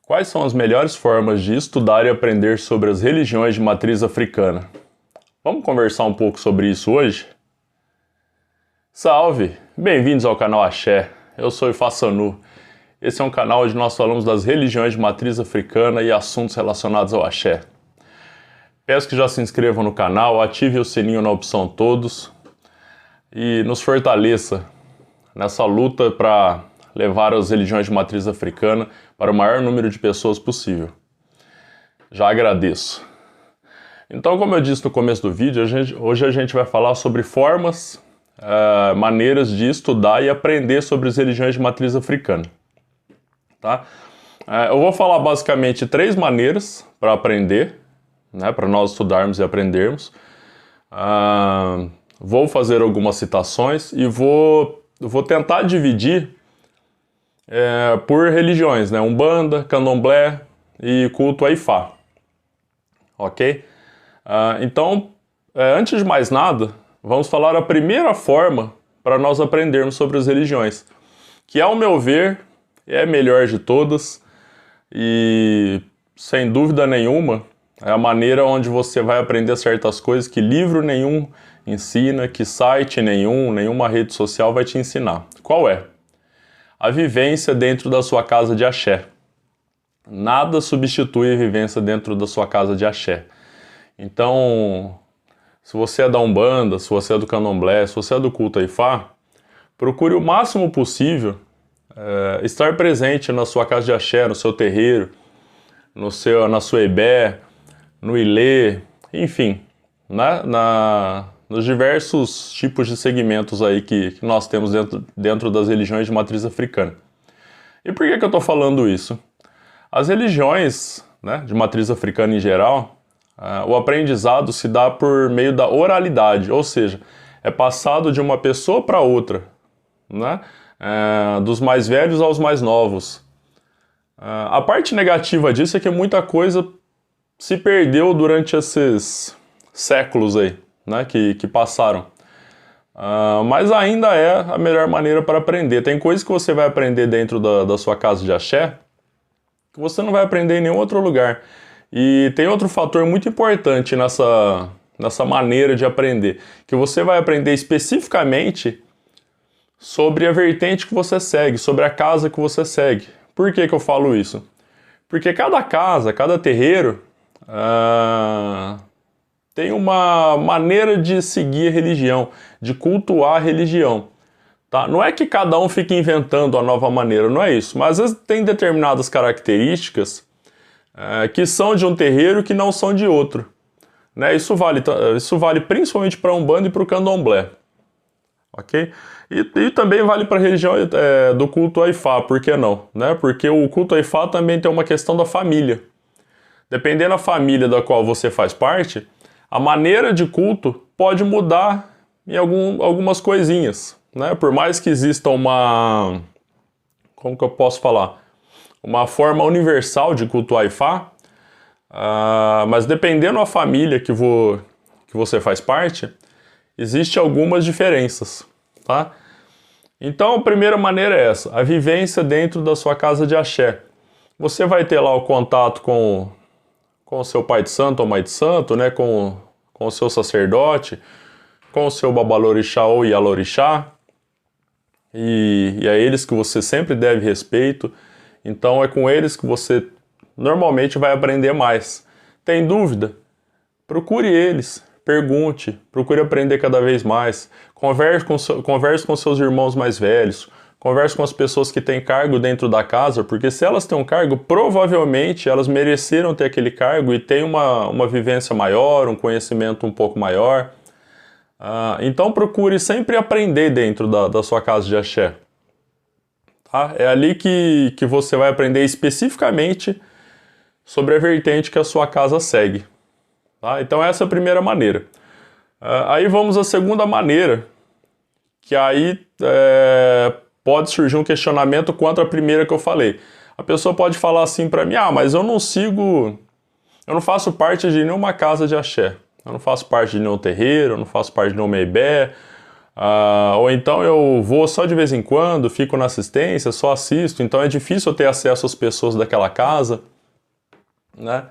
Quais são as melhores formas de estudar e aprender sobre as religiões de matriz africana? Vamos conversar um pouco sobre isso hoje? Salve! Bem-vindos ao canal Axé. Eu sou o Façanu. Esse é um canal onde nós falamos das religiões de matriz africana e assuntos relacionados ao Axé. Peço que já se inscrevam no canal, ative o sininho na opção todos e nos fortaleça nessa luta para levar as religiões de matriz africana para o maior número de pessoas possível. Já agradeço. Então, como eu disse no começo do vídeo, hoje a gente vai falar sobre formas, maneiras de estudar e aprender sobre as religiões de matriz africana. Tá? Eu vou falar basicamente 3 maneiras para aprender, né, para nós estudarmos e aprendermos. Vou fazer algumas citações e vou tentar dividir por religiões, né? Umbanda, Candomblé e culto a Ifá. Ok? Então, antes de mais nada, vamos falar a primeira forma para nós aprendermos sobre as religiões, que, ao meu ver, é a melhor de todas e, sem dúvida nenhuma, é a maneira onde você vai aprender certas coisas que livro nenhum ensina, que site nenhuma rede social vai te ensinar. Qual é? A vivência dentro da sua casa de axé. Nada substitui a vivência dentro da sua casa de axé. Então, se você é da Umbanda, se você é do Candomblé, se você é do culto a Ifá, procure o máximo possível estar presente na sua casa de axé, no seu terreiro, na sua ebé, no ilê, enfim, né? Nos diversos tipos de segmentos aí que nós temos dentro das religiões de matriz africana. E por que eu estou falando isso? As religiões, né, de matriz africana em geral, o aprendizado se dá por meio da oralidade, ou seja, é passado de uma pessoa para outra, né, dos mais velhos aos mais novos. A parte negativa disso é que muita coisa se perdeu durante esses séculos aí, né, que passaram. Mas ainda é a melhor maneira para aprender. Tem coisas que você vai aprender dentro da sua casa de axé que você não vai aprender em nenhum outro lugar. E tem outro fator muito importante nessa maneira de aprender, que você vai aprender especificamente sobre a vertente que você segue, sobre a casa que você segue. Por que eu falo isso? Porque cada casa, cada terreiro tem uma maneira de seguir a religião, de cultuar a religião. Tá? Não é que cada um fique inventando a nova maneira, não é isso. Mas às vezes tem determinadas características que são de um terreiro e que não são de outro. Né? Isso vale principalmente para a Umbanda e para o Candomblé. Ok? E também vale para a religião do culto a Ifá, por que não? Né? Porque o culto a Ifá também tem uma questão da família. Dependendo da família da qual você faz parte, a maneira de culto pode mudar em algumas coisinhas, né? Por mais que exista como que eu posso falar? Uma forma universal de cultuar Ifá, mas dependendo da família que você faz parte, existem algumas diferenças, tá? Então a primeira maneira é essa, a vivência dentro da sua casa de axé. Você vai ter lá o contato com o seu pai de santo ou mãe de santo, né, com o seu sacerdote, com o seu babalorixá ou ialorixá, e é eles que você sempre deve respeito, então é com eles que você normalmente vai aprender mais. Tem dúvida? Procure eles, pergunte, procure aprender cada vez mais, converse com seus irmãos mais velhos, converse com as pessoas que têm cargo dentro da casa, porque se elas têm um cargo, provavelmente elas mereceram ter aquele cargo e têm uma vivência maior, um conhecimento um pouco maior. Então procure sempre aprender dentro da sua casa de axé. Tá? É ali que você vai aprender especificamente sobre a vertente que a sua casa segue. Tá? Então essa é a primeira maneira. Aí vamos à segunda maneira, que aí pode surgir um questionamento quanto à primeira que eu falei. A pessoa pode falar assim para mim, mas eu não faço parte de nenhuma casa de axé, eu não faço parte de nenhum terreiro, eu não faço parte de nenhuma ebé, Ou então eu vou só de vez em quando, fico na assistência, só assisto, então é difícil eu ter acesso às pessoas daquela casa, né?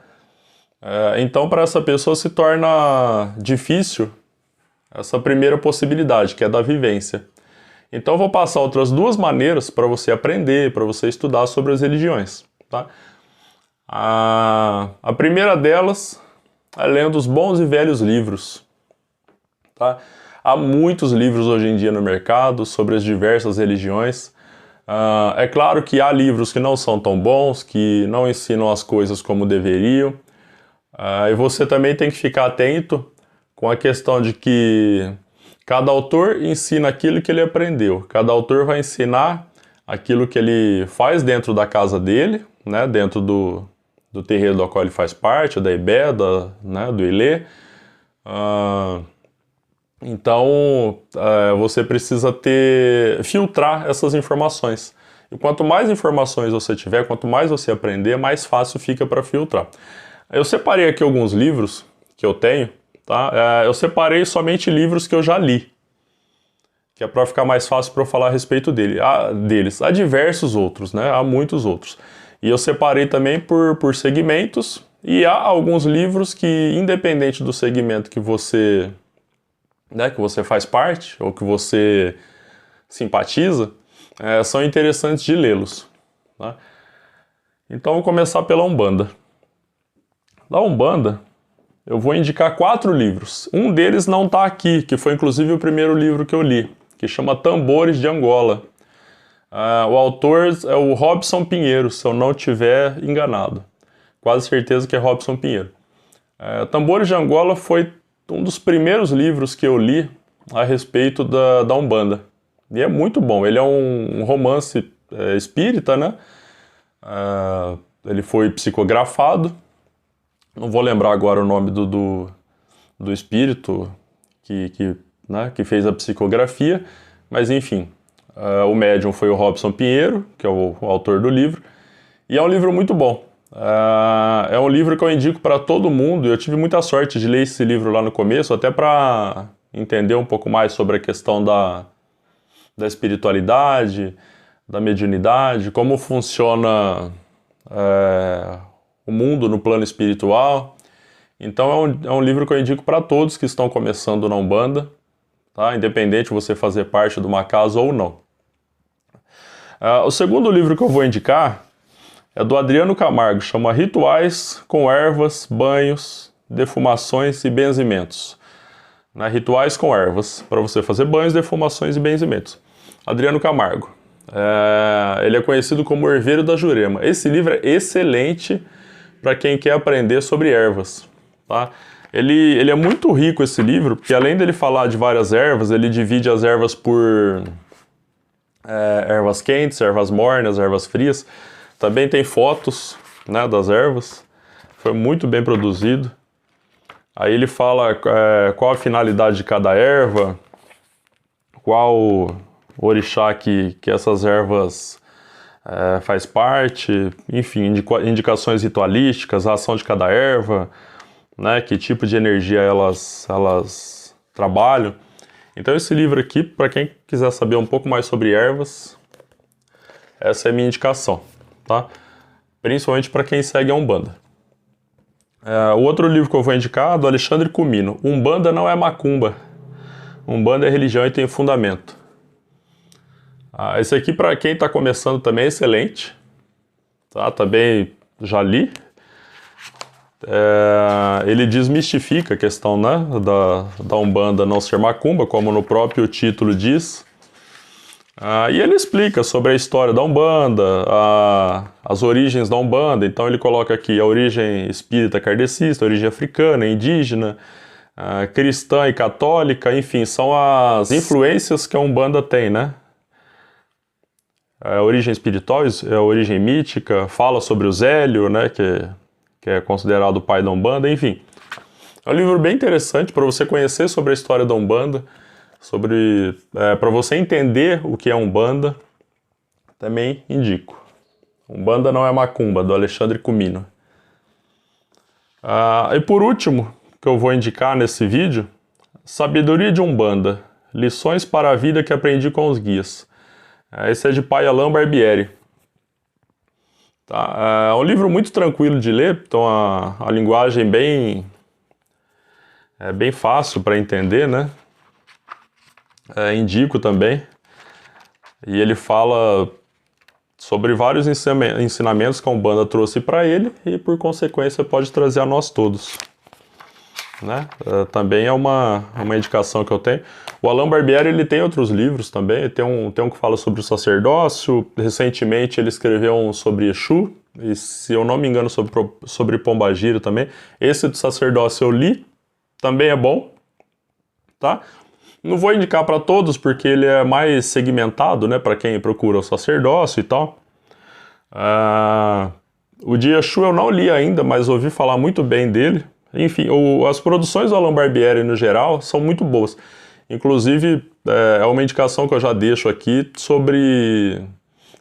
Então para essa pessoa se torna difícil essa primeira possibilidade, que é da vivência. Então eu vou passar outras duas maneiras para você aprender, para você estudar sobre as religiões, tá? A primeira delas é lendo os bons e velhos livros, tá? Há muitos livros hoje em dia no mercado sobre as diversas religiões. É claro que há livros que não são tão bons, que não ensinam as coisas como deveriam. E você também tem que ficar atento com a questão de que cada autor ensina aquilo que ele aprendeu. Cada autor vai ensinar aquilo que ele faz dentro da casa dele, né, dentro do terreiro do qual ele faz parte, da IBE, né, do ILE. Então, você precisa filtrar essas informações. E quanto mais informações você tiver, quanto mais você aprender, mais fácil fica para filtrar. Eu separei aqui alguns livros que eu tenho, tá? Eu separei somente livros que eu já li, que é para ficar mais fácil para eu falar a respeito deles. Há diversos outros, né? Há muitos outros. E eu separei também por segmentos, e há alguns livros que, independente do segmento que você faz parte, ou que você simpatiza, são interessantes de lê-los, tá? Então, vou começar pela Umbanda. Da Umbanda, eu vou indicar 4 livros. Um deles não está aqui, que foi inclusive o primeiro livro que eu li, que chama Tambores de Angola. O autor é o Robson Pinheiro, se eu não estiver enganado. Quase certeza que é Robson Pinheiro. Tambores de Angola foi um dos primeiros livros que eu li a respeito da Umbanda. E é muito bom. Ele é um romance espírita, né? Ele foi psicografado. Não vou lembrar agora o nome do espírito que fez a psicografia, mas enfim, o médium foi o Robson Pinheiro, que é o autor do livro, e é um livro muito bom. É um livro que eu indico para todo mundo. Eu tive muita sorte de ler esse livro lá no começo, até para entender um pouco mais sobre a questão da espiritualidade, da mediunidade, como funciona o mundo no plano espiritual. Então é um livro que eu indico para todos que estão começando na Umbanda, tá? Independente de você fazer parte de uma casa ou não. O segundo livro que eu vou indicar é do Adriano Camargo, chama Rituais com Ervas, Banhos, Defumações e Benzimentos. Rituais com ervas, para você fazer banhos, defumações e benzimentos. Adriano Camargo. Ele é conhecido como o Herveiro da Jurema. Esse livro é excelente para quem quer aprender sobre ervas, tá? Ele é muito rico, esse livro, porque além dele falar de várias ervas, ele divide as ervas por ervas quentes, ervas mornas, ervas frias. Também tem fotos, né, das ervas. Foi muito bem produzido. Aí ele fala qual a finalidade de cada erva, qual orixá que essas ervas faz parte, enfim, indicações ritualísticas, a ação de cada erva, né, que tipo de energia elas trabalham. Então esse livro aqui, para quem quiser saber um pouco mais sobre ervas, essa é a minha indicação, tá? Principalmente para quem segue a Umbanda. O outro livro que eu vou indicar é do Alexandre Comino, Umbanda não é macumba. Umbanda é religião e tem fundamento. Esse aqui, para quem está começando, também é excelente, tá? Também já li. Ele desmistifica a questão, né, da Umbanda não ser macumba, como no próprio título diz. E ele explica sobre a história da Umbanda, as origens da Umbanda. Então ele coloca aqui a origem espírita kardecista, a origem africana, indígena, cristã e católica, enfim, são as influências que a Umbanda tem, né? A origem espiritual, a origem mítica, fala sobre o Zélio, né, que é considerado o pai da Umbanda, enfim. É um livro bem interessante para você conhecer sobre a história da Umbanda, para você entender o que é Umbanda, também indico. Umbanda não é macumba, do Alexandre Comino. E por último, que eu vou indicar nesse vídeo, Sabedoria de Umbanda, Lições para a Vida que Aprendi com os Guias. Esse é de Pai Alain Barbieri. Tá? É um livro muito tranquilo de ler, então a linguagem bem fácil para entender, né? Indico também. E ele fala sobre vários ensinamentos que a Umbanda trouxe para ele e, por consequência, pode trazer a nós todos. Né? Também é uma indicação que eu tenho. O Alain Barbieri ele tem outros livros também. Tem um que fala sobre o sacerdócio. Recentemente ele escreveu um sobre Exu. E, se eu não me engano, sobre Pombagira também. Esse do sacerdócio eu li. Também é bom. Tá? Não vou indicar para todos, porque ele é mais segmentado, né, para quem procura o sacerdócio e tal. O de Exu eu não li ainda, mas ouvi falar muito bem dele. Enfim, as produções do Alain Barbieri, no geral, são muito boas. Inclusive, é uma indicação que eu já deixo aqui sobre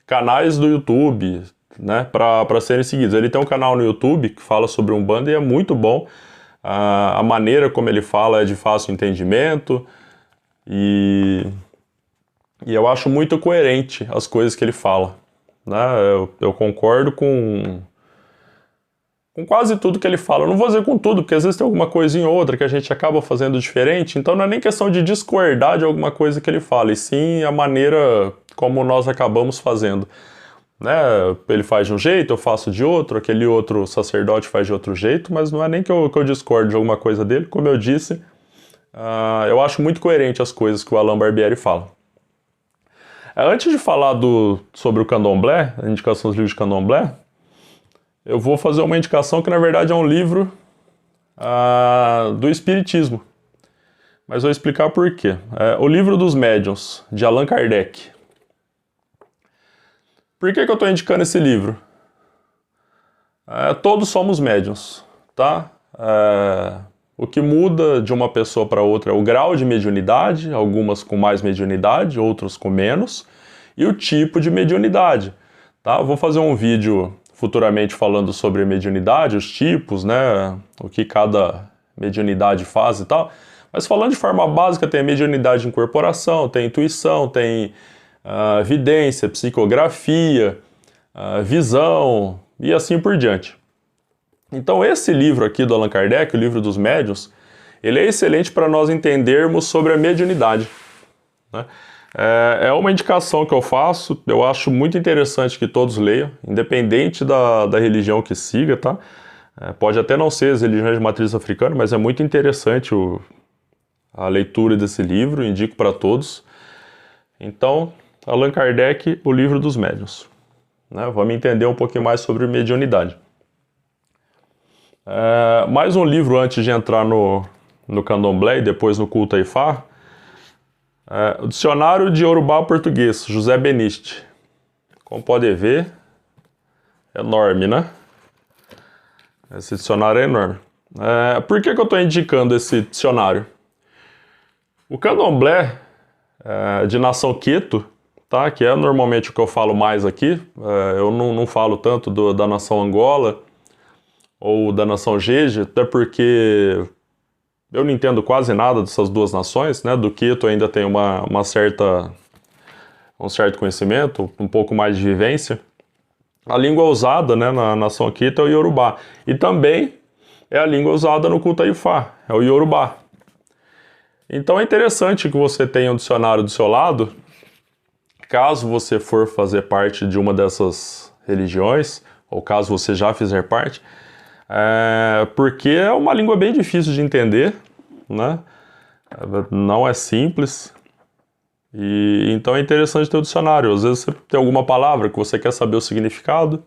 canais do YouTube, né, para serem seguidos. Ele tem um canal no YouTube que fala sobre Umbanda e é muito bom. A maneira como ele fala é de fácil entendimento. E eu acho muito coerente as coisas que ele fala, né? Eu concordo com quase tudo que ele fala. Eu não vou dizer com tudo, porque às vezes tem alguma coisinha ou outra que a gente acaba fazendo diferente, então não é nem questão de discordar de alguma coisa que ele fala, e sim a maneira como nós acabamos fazendo. Né? Ele faz de um jeito, eu faço de outro, aquele outro sacerdote faz de outro jeito, mas não é nem que eu discordo de alguma coisa dele, como eu disse. Eu acho muito coerente as coisas que o Alain Barbieri fala. Antes de falar sobre o candomblé, a indicação dos livros de candomblé, eu vou fazer uma indicação que na verdade é um livro do Espiritismo. Mas vou explicar por quê. O Livro dos Médiuns, de Allan Kardec. Por que eu estou indicando esse livro? Todos somos médiuns, tá? O que muda de uma pessoa para outra é o grau de mediunidade, algumas com mais mediunidade, outros com menos, e o tipo de mediunidade. Tá? Eu vou fazer um vídeo futuramente falando sobre mediunidade, os tipos, né, o que cada mediunidade faz e tal, mas falando de forma básica, tem a mediunidade de incorporação, tem intuição, tem vidência, psicografia, visão e assim por diante. Então esse livro aqui do Allan Kardec, o Livro dos Médiuns, ele é excelente para nós entendermos sobre a mediunidade. Né? É uma indicação que eu faço, eu acho muito interessante que todos leiam, independente da religião que siga, tá? Pode até não ser as religiões de matriz africana, mas é muito interessante a leitura desse livro, indico para todos. Então, Allan Kardec, o Livro dos Médiuns. Né? Vamos entender um pouquinho mais sobre mediunidade. Mais um livro antes de entrar no candomblé e depois no culto a Ifá. O Dicionário de Yorubá Português, José Beniste. Como pode ver, é enorme, né? Esse dicionário é enorme. Por que eu estou indicando esse dicionário? O candomblé de nação Queto, tá? Que é normalmente o que eu falo mais aqui. Eu não falo tanto da nação Angola ou da nação Jeje, até porque eu não entendo quase nada dessas duas nações, né? Do Queto ainda tem um certo conhecimento, um pouco mais de vivência. A língua usada, né, na nação Queto é o Yorubá. E também é a língua usada no culto a Ifá, é o Yorubá. Então é interessante que você tenha um dicionário do seu lado, caso você for fazer parte de uma dessas religiões, ou caso você já fizer parte, porque é uma língua bem difícil de entender, né? Não é simples, e então é interessante ter o dicionário. Às vezes você tem alguma palavra que você quer saber o significado,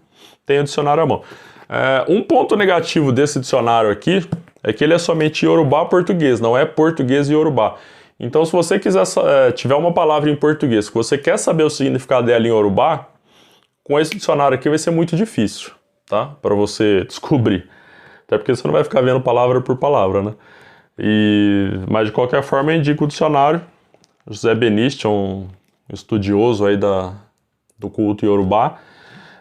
tem o dicionário à mão. Um ponto negativo desse dicionário aqui é que ele é somente Yorubá português, não é português e Yorubá. Então se você tiver uma palavra em português que você quer saber o significado dela em Yorubá, com esse dicionário aqui vai ser muito difícil, tá? Para você descobrir. Até porque você não vai ficar vendo palavra por palavra, né? Mas de qualquer forma eu indico o dicionário. José Beniste é um estudioso aí do culto Yorubá.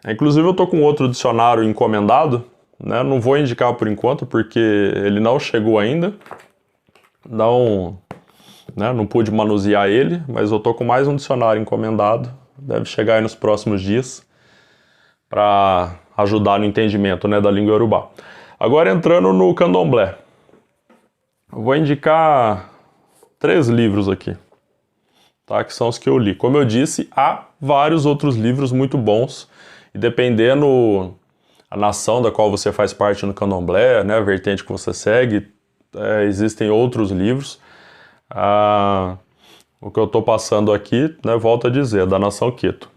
Inclusive eu tô com outro dicionário encomendado, né? Não vou indicar por enquanto porque ele não chegou ainda. né? Não pude manusear ele, mas eu tô com mais um dicionário encomendado, deve chegar aí nos próximos dias, para ajudar no entendimento, né, da língua iorubá. Agora entrando no candomblé, eu vou indicar 3 livros aqui, tá, que são os que eu li. Como eu disse, há vários outros livros muito bons, e dependendo a nação da qual você faz parte no candomblé, né, a vertente que você segue, existem outros livros. O que eu estou passando aqui, né, volto a dizer, da nação Queto.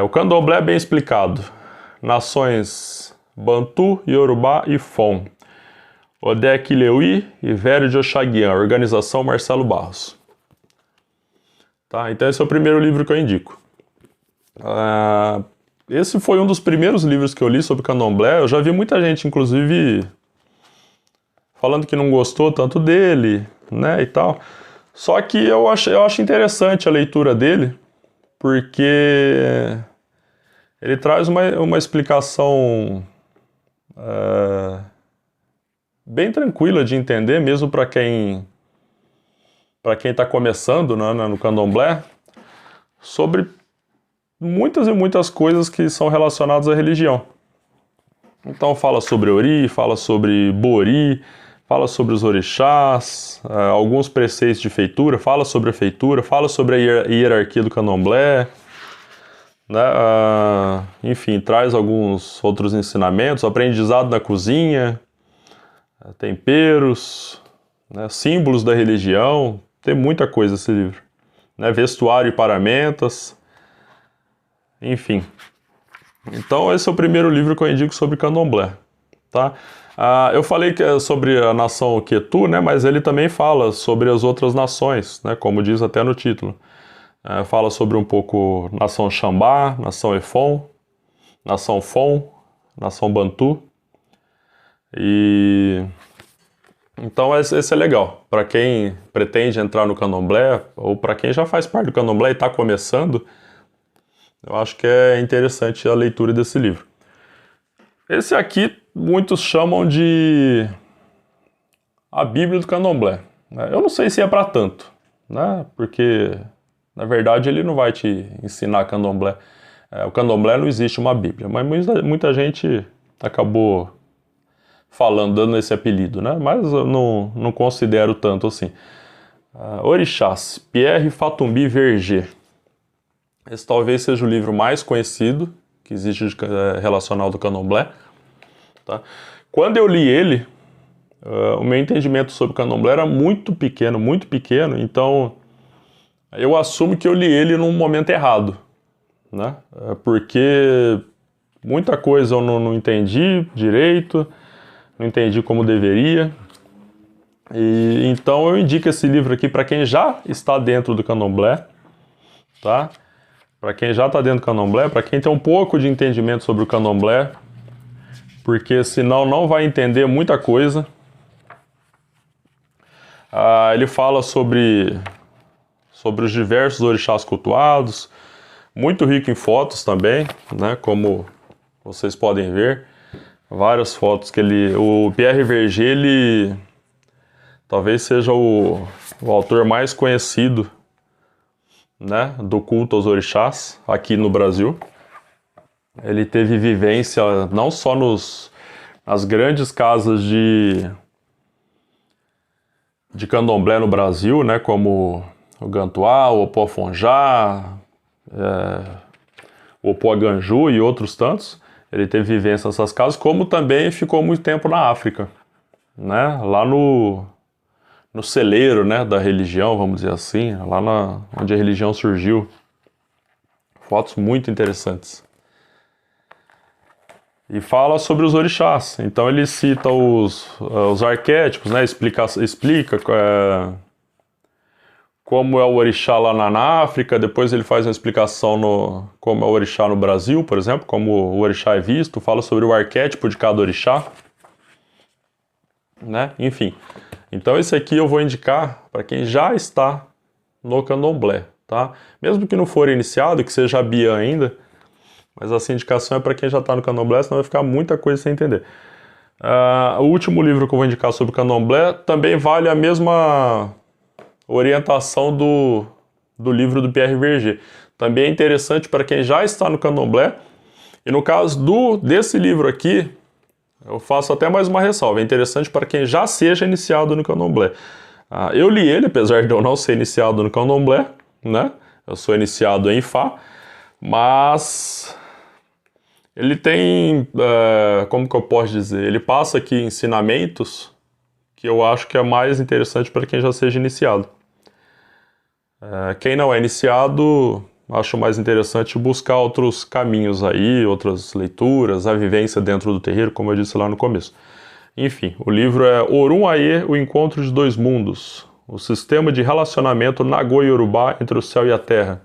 O candomblé é bem explicado. Nações Bantu, Yorubá e Fon. Odek Leui e Velho de Oxaguian, Organização Marcelo Barros. Tá, então esse é o primeiro livro que eu indico. Esse foi um dos primeiros livros que eu li sobre candomblé. Eu já vi muita gente, inclusive, falando que não gostou tanto dele, né, e tal. Só que eu acho interessante a leitura dele, porque ele traz uma explicação bem tranquila de entender, mesmo para quem está começando, né, no candomblé, sobre muitas e muitas coisas que são relacionadas à religião. Então fala sobre Ori, fala sobre Bori, fala sobre os orixás, alguns preceitos de feitura, fala sobre a feitura, fala sobre a hierarquia do candomblé, né? Enfim, traz alguns outros ensinamentos, aprendizado na cozinha, temperos, né? Símbolos da religião, tem muita coisa esse livro, né? Vestuário e paramentas, enfim. Então esse é o primeiro livro que eu indico sobre candomblé, tá? Eu falei que é sobre a nação Quetu, né, mas ele também fala sobre as outras nações, né, como diz até no título. Fala sobre um pouco nação Xambá, nação Efon, nação Fon, nação Bantu. E então esse é legal para quem pretende entrar no candomblé ou para quem já faz parte do candomblé e está começando. Eu acho que é interessante a leitura desse livro. Esse aqui muitos chamam de a Bíblia do Candomblé. Eu não sei se é para tanto, né? Porque na verdade ele não vai te ensinar candomblé. O candomblé não existe uma Bíblia, mas muita gente acabou falando, dando esse apelido, né? Mas eu não considero tanto assim. Orixás, Pierre Fatumbi Verger. Esse talvez seja o livro mais conhecido que existe relacionado ao candomblé. Tá? Quando eu li ele, o meu entendimento sobre candomblé era muito pequeno, então eu assumo que eu li ele num momento errado, né? Porque muita coisa eu não entendi direito, não entendi como deveria, e então eu indico esse livro aqui para quem já está dentro do candomblé, tá? Para quem já está dentro do candomblé, para quem tem um pouco de entendimento sobre o candomblé, porque senão não vai entender muita coisa. Ele fala sobre os diversos orixás cultuados, muito rico em fotos também, né, como vocês podem ver, várias fotos que o Pierre Verger, ele talvez seja o autor mais conhecido, né, do culto aos orixás aqui no Brasil. Ele teve vivência não só nas grandes casas de candomblé no Brasil, né, como o Gantuá, o Opoafonjá, o Opoaganju e outros tantos. Ele teve vivência nessas casas, como também ficou muito tempo na África, né, lá no celeiro, né, da religião, vamos dizer assim, lá onde a religião surgiu. Fotos muito interessantes. E fala sobre os orixás. Então ele cita os arquétipos, né? Explica como é o orixá lá na África. Depois ele faz uma explicação como é o orixá no Brasil, por exemplo, como o orixá é visto. Fala sobre o arquétipo de cada orixá, né? Enfim. Então esse aqui eu vou indicar para quem já está no candomblé, tá? Mesmo que não for iniciado, que seja bian ainda, mas essa indicação é para quem já está no candomblé, senão vai ficar muita coisa sem entender. O último livro que eu vou indicar sobre candomblé também vale a mesma orientação do livro do Pierre Verger. Também é interessante para quem já está no candomblé. E no caso desse livro aqui, eu faço até mais uma ressalva. É interessante para quem já seja iniciado no candomblé. Eu li ele, apesar de eu não ser iniciado no candomblé, né? Eu sou iniciado em Ifá, mas ele tem, como que eu posso dizer? Ele passa aqui ensinamentos que eu acho que é mais interessante para quem já seja iniciado. Quem não é iniciado, acho mais interessante buscar outros caminhos aí, outras leituras, a vivência dentro do terreiro, como eu disse lá no começo. Enfim, o livro é Orun Aie, o Encontro de Dois Mundos, o sistema de relacionamento Nagô-Yorubá entre o céu e a terra.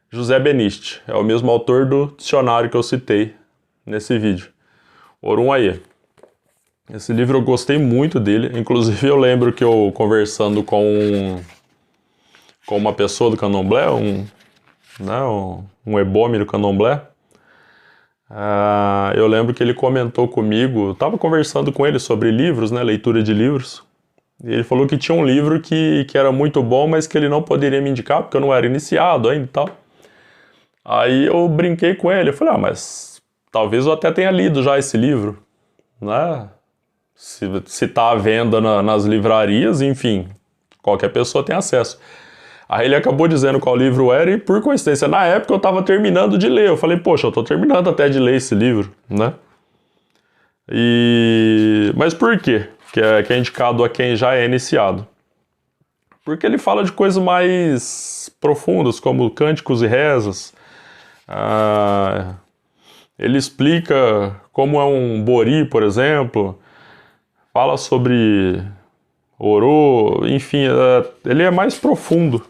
José Beniste, é o mesmo autor do dicionário que eu citei nesse vídeo. Orun Aie. Esse livro eu gostei muito dele, inclusive eu lembro que eu conversando com uma pessoa do candomblé, um ebome do candomblé, eu lembro que ele comentou comigo, eu estava conversando com ele sobre livros, né, leitura de livros, e ele falou que tinha um livro que era muito bom, mas que ele não poderia me indicar, porque eu não era iniciado ainda e tal. Aí eu brinquei com ele, eu falei, mas talvez eu até tenha lido já esse livro, né, se tá à venda nas livrarias, enfim, qualquer pessoa tem acesso. Aí ele acabou dizendo qual livro era e, por coincidência, na época eu estava terminando de ler. Eu falei, poxa, eu estou terminando até de ler esse livro, né? Mas por quê? Que é indicado a quem já é iniciado. Porque ele fala de coisas mais profundas, como cânticos e rezas. Ele explica como é um bori, por exemplo. Fala sobre orô, enfim, ele é mais profundo.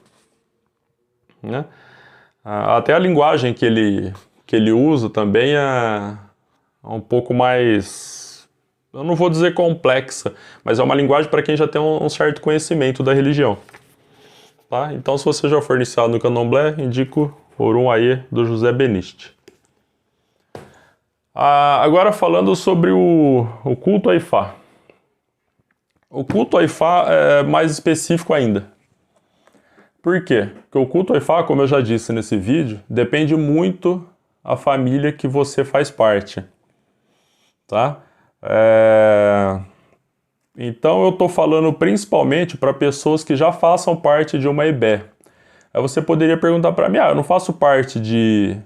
Né? Até a linguagem que ele usa também é um pouco mais, eu não vou dizer complexa, mas é uma linguagem para quem já tem um certo conhecimento da religião. Tá? Então, se você já for iniciado no candomblé, indico Orun Aie, do José Beniste. Agora falando sobre o culto a Ifá. O culto a Ifá é mais específico ainda. Por quê? Porque o culto a Ifá, como eu já disse nesse vídeo, depende muito da família que você faz parte. Tá? Então eu estou falando principalmente para pessoas que já façam parte de uma EBE. Aí você poderia perguntar para mim, eu não faço parte de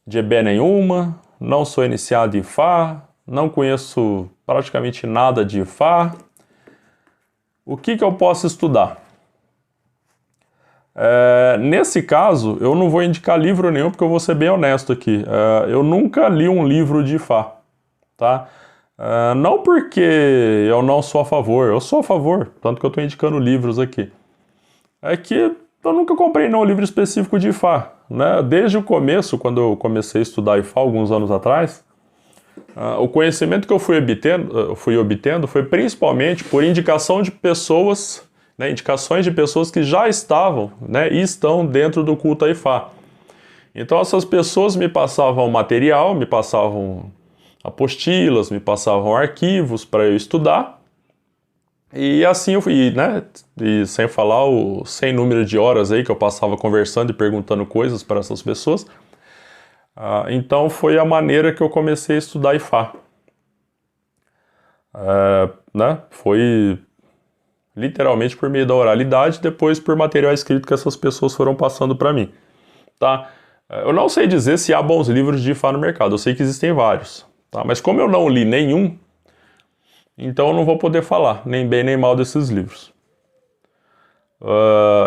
EBE nenhuma, não sou iniciado em Ifá, não conheço praticamente nada de Ifá. O que eu posso estudar? Nesse caso, eu não vou indicar livro nenhum, porque eu vou ser bem honesto aqui. Eu nunca li um livro de Ifá, tá? Não porque eu não sou a favor, eu sou a favor, tanto que eu estou indicando livros aqui. É que eu nunca comprei nenhum livro específico de Ifá, né? Desde o começo, quando eu comecei a estudar Ifá, alguns anos atrás, o conhecimento que eu fui obtendo foi principalmente por indicação de pessoas, né, indicações de pessoas que já estavam, né, e estão dentro do culto a Ifá. Então essas pessoas me passavam material, me passavam apostilas, me passavam arquivos para eu estudar. E assim eu fui, né, e sem falar o sem número de horas aí que eu passava conversando e perguntando coisas para essas pessoas. Então foi a maneira que eu comecei a estudar Ifá. Né? Foi literalmente por meio da oralidade, depois por material escrito que essas pessoas foram passando para mim. Tá? Eu não sei dizer se há bons livros de Ifá no mercado, eu sei que existem vários. Tá? Mas como eu não li nenhum, então eu não vou poder falar nem bem nem mal desses livros.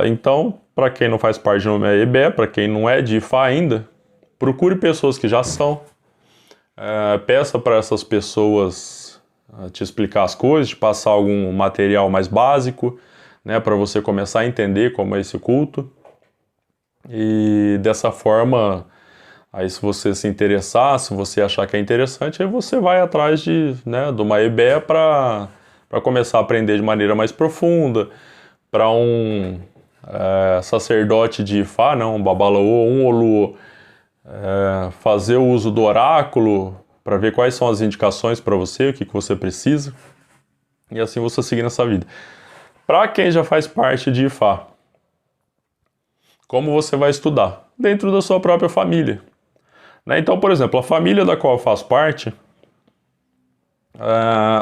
Então, para quem não faz parte de uma EBE, para quem não é de Ifá ainda, procure pessoas que já são, peça para essas pessoas te explicar as coisas, te passar algum material mais básico, né, para você começar a entender como é esse culto. E dessa forma, aí se você se interessar, se você achar que é interessante, aí você vai atrás de uma EBE para começar a aprender de maneira mais profunda, para um sacerdote de Ifá, um babalaô, um oluô, fazer o uso do oráculo para ver quais são as indicações para você, o que você precisa, e assim você seguir nessa vida. para quem já faz parte de Ifá, como você vai estudar? Dentro da sua própria família. Né? Então, por exemplo, a família da qual eu faço parte,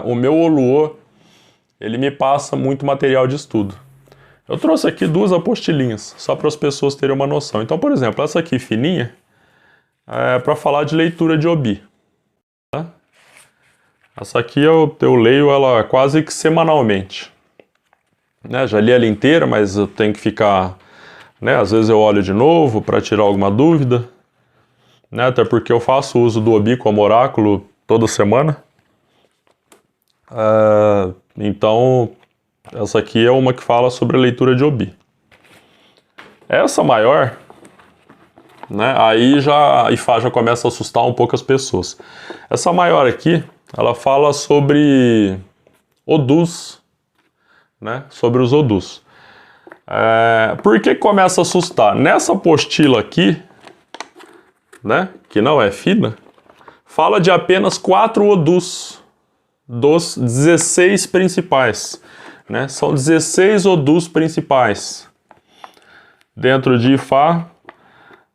o meu Oluô, ele me passa muito material de estudo. Eu trouxe aqui 2 apostilinhas, só para as pessoas terem uma noção. Então, por exemplo, essa aqui fininha, é para falar de leitura de Obi. Tá? Essa aqui eu leio ela quase que semanalmente. Né? Já li ela inteira, mas eu tenho que ficar... Né? Às vezes eu olho de novo para tirar alguma dúvida. Né? Até porque eu faço uso do Obi como oráculo toda semana. Então, essa aqui é uma que fala sobre a leitura de Obi. Essa maior, né? Aí a Ifá já começa a assustar um pouco as pessoas. Essa maior aqui, ela fala sobre Odus, né? Sobre os Odus. Por que começa a assustar? Nessa apostila aqui, né? Que não é fina, fala de apenas 4 Odus dos 16 principais. Né? São 16 Odus principais dentro de Ifá.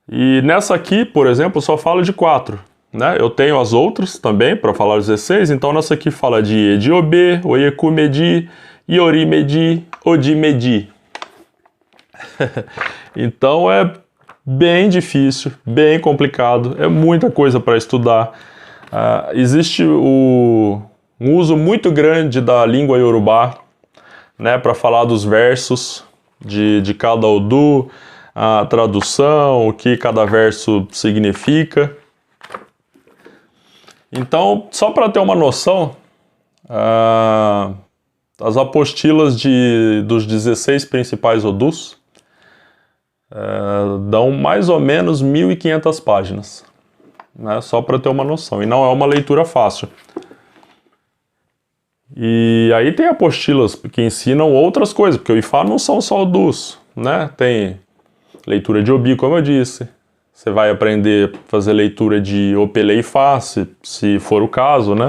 E nessa aqui, por exemplo, só falo de 4. Né? Eu tenho as outras também para falar 16. Então nessa aqui fala de Ediobê, Oyekumedi, Iorimedi, Odimedi. Então é bem difícil, bem complicado. É muita coisa para estudar. Existe um uso muito grande da língua iorubá, né, para falar dos versos de cada Odu, a tradução, o que cada verso significa. Então, só para ter uma noção, as apostilas dos 16 principais Odus dão mais ou menos 1.500 páginas, né, só para ter uma noção, e não é uma leitura fácil. E aí tem apostilas que ensinam outras coisas, porque o Ifá não são só Odus, né? Tem leitura de Obi, como eu disse. Você vai aprender a fazer leitura de Opelê Ifá, se for o caso, né?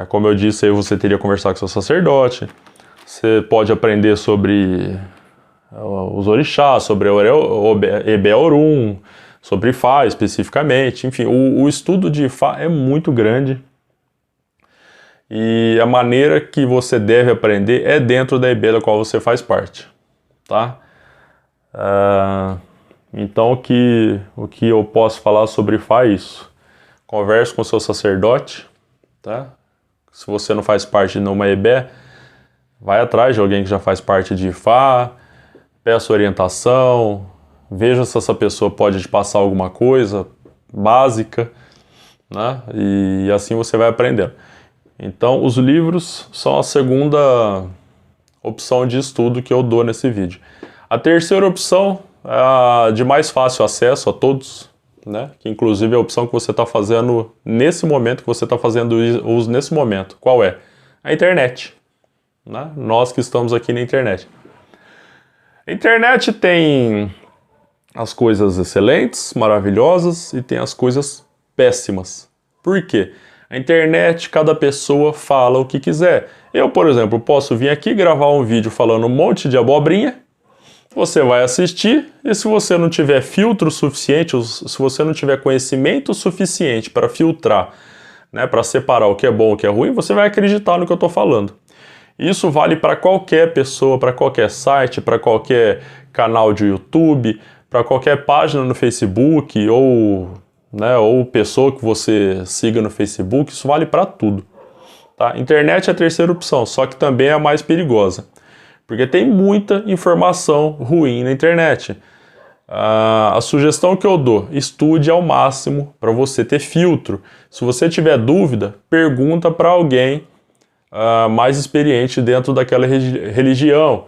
Como eu disse, aí você teria que conversar com seu sacerdote. Você pode aprender sobre os orixás, sobre Ebe-Orum, sobre Ifá especificamente. Enfim, o estudo de Ifá é muito grande. E a maneira que você deve aprender é dentro da EB da qual você faz parte, tá? Então o que eu posso falar sobre Ifá é isso. Converse com o seu sacerdote, tá? Se você não faz parte de uma EB, vai atrás de alguém que já faz parte de Ifá, peça orientação, veja se essa pessoa pode te passar alguma coisa básica, né? E assim você vai aprendendo. Então, os livros são a segunda opção de estudo que eu dou nesse vídeo. A terceira opção é a de mais fácil acesso a todos, né? Que inclusive é a opção que você está fazendo nesse momento, que você está fazendo uso nesse momento. Qual é? A internet. Né? Nós que estamos aqui na internet. A internet tem as coisas excelentes, maravilhosas, e tem as coisas péssimas. Por quê? A internet, cada pessoa fala o que quiser. Eu, por exemplo, posso vir aqui gravar um vídeo falando um monte de abobrinha, você vai assistir, e se você não tiver filtro suficiente, se você não tiver conhecimento suficiente para filtrar, né, para separar o que é bom e o que é ruim, você vai acreditar no que eu estou falando. Isso vale para qualquer pessoa, para qualquer site, para qualquer canal de YouTube, para qualquer página no Facebook ou pessoa que você siga no Facebook, isso vale para tudo. Tá? Internet é a terceira opção, só que também é a mais perigosa, porque tem muita informação ruim na internet. A sugestão que eu dou, estude ao máximo para você ter filtro. Se você tiver dúvida, pergunta para alguém mais experiente dentro daquela religião.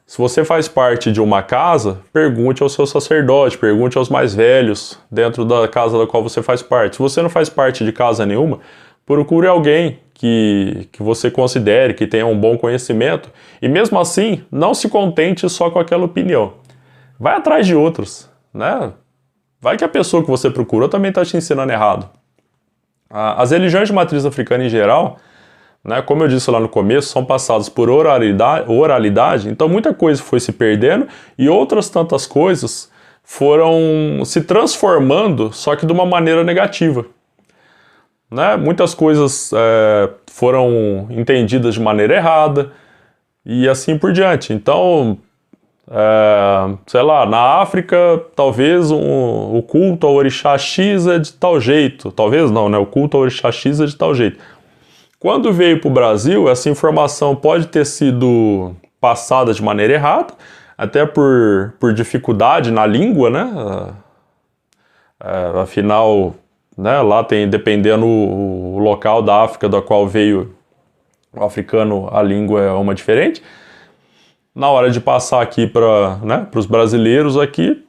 Se você faz parte de uma casa, pergunte ao seu sacerdote, pergunte aos mais velhos dentro da casa da qual você faz parte. Se você não faz parte de casa nenhuma, procure alguém que você considere que tenha um bom conhecimento. E mesmo assim, não se contente só com aquela opinião. Vai atrás de outros, né? Vai que a pessoa que você procurou também está te ensinando errado. As religiões de matriz africana em geral, né? Como eu disse lá no começo, são passados por oralidade, então muita coisa foi se perdendo e outras tantas coisas foram se transformando, só que de uma maneira negativa. Né? Muitas coisas foram entendidas de maneira errada e assim por diante. Então, sei lá, na África, talvez o culto ao orixá X é de tal jeito. Talvez não, né? O culto ao orixá X é de tal jeito. Quando veio para o Brasil, essa informação pode ter sido passada de maneira errada, até por dificuldade na língua, né? Afinal, né, lá tem, dependendo o local da África da qual veio o africano, a língua é uma diferente. Na hora de passar aqui para, né, os brasileiros aqui,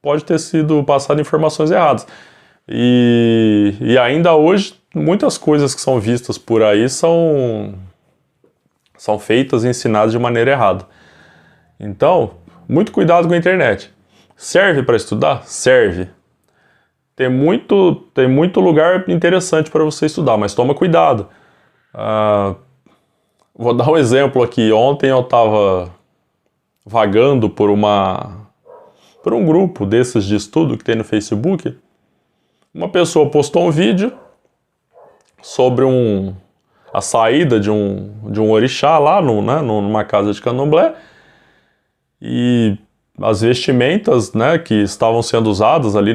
pode ter sido passado informações erradas. E ainda hoje, muitas coisas que são vistas por aí são feitas e ensinadas de maneira errada. Então, muito cuidado com a internet. Serve para estudar? Serve. Tem muito lugar interessante para você estudar, mas toma cuidado. Vou dar um exemplo aqui. Ontem eu estava vagando por um grupo desses de estudo que tem no Facebook. Uma pessoa postou um vídeo sobre a saída de um orixá lá numa casa de candomblé. E as vestimentas, né, que estavam sendo usadas ali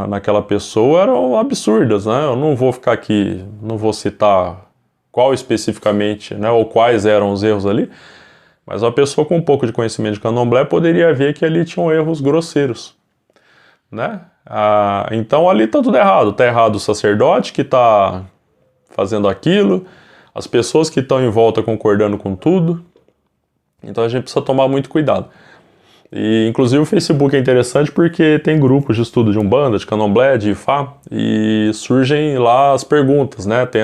naquela pessoa eram absurdas, né? Eu não vou ficar aqui, não vou citar qual especificamente, né, ou quais eram os erros ali, mas uma pessoa com um pouco de conhecimento de candomblé poderia ver que ali tinham erros grosseiros, né? Então ali tá tudo errado. Tá errado o sacerdote que tá fazendo aquilo, as pessoas que estão em volta concordando com tudo. Então a gente precisa tomar muito cuidado. E inclusive o Facebook é interessante porque tem grupos de estudo de Umbanda, de Candomblé, de Ifá, e surgem lá as perguntas, né? Tem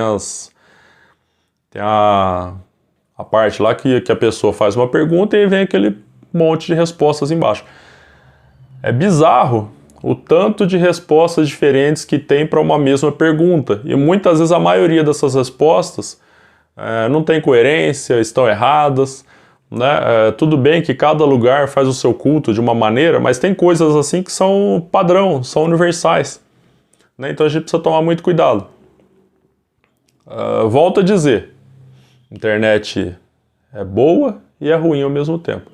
a parte lá que a pessoa faz uma pergunta e vem aquele monte de respostas embaixo. É bizarro o tanto de respostas diferentes que tem para uma mesma pergunta. E muitas vezes a maioria dessas respostas não tem coerência, estão erradas. Né? Tudo bem que cada lugar faz o seu culto de uma maneira, mas tem coisas assim que são padrão, são universais. Né? Então a gente precisa tomar muito cuidado. Volto a dizer, internet é boa e é ruim ao mesmo tempo.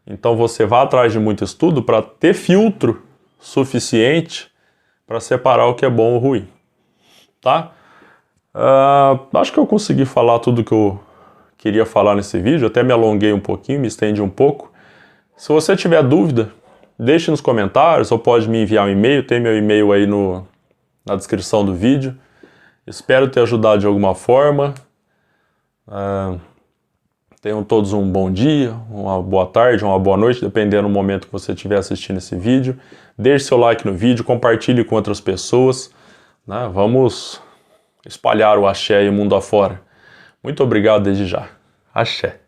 Então você vá atrás de muito estudo para ter filtro suficiente para separar o que é bom ou ruim. Tá? Acho que eu consegui falar tudo que eu queria falar nesse vídeo, até me alonguei um pouquinho, me estendi um pouco. Se você tiver dúvida, deixe nos comentários ou pode me enviar um e-mail, tem meu e-mail aí na descrição do vídeo. Espero ter ajudado de alguma forma. Tenham todos um bom dia, uma boa tarde, uma boa noite, dependendo do momento que você estiver assistindo esse vídeo. Deixe seu like no vídeo, compartilhe com outras pessoas. Né? Vamos espalhar o axé e o mundo afora. Muito obrigado desde já. Axé.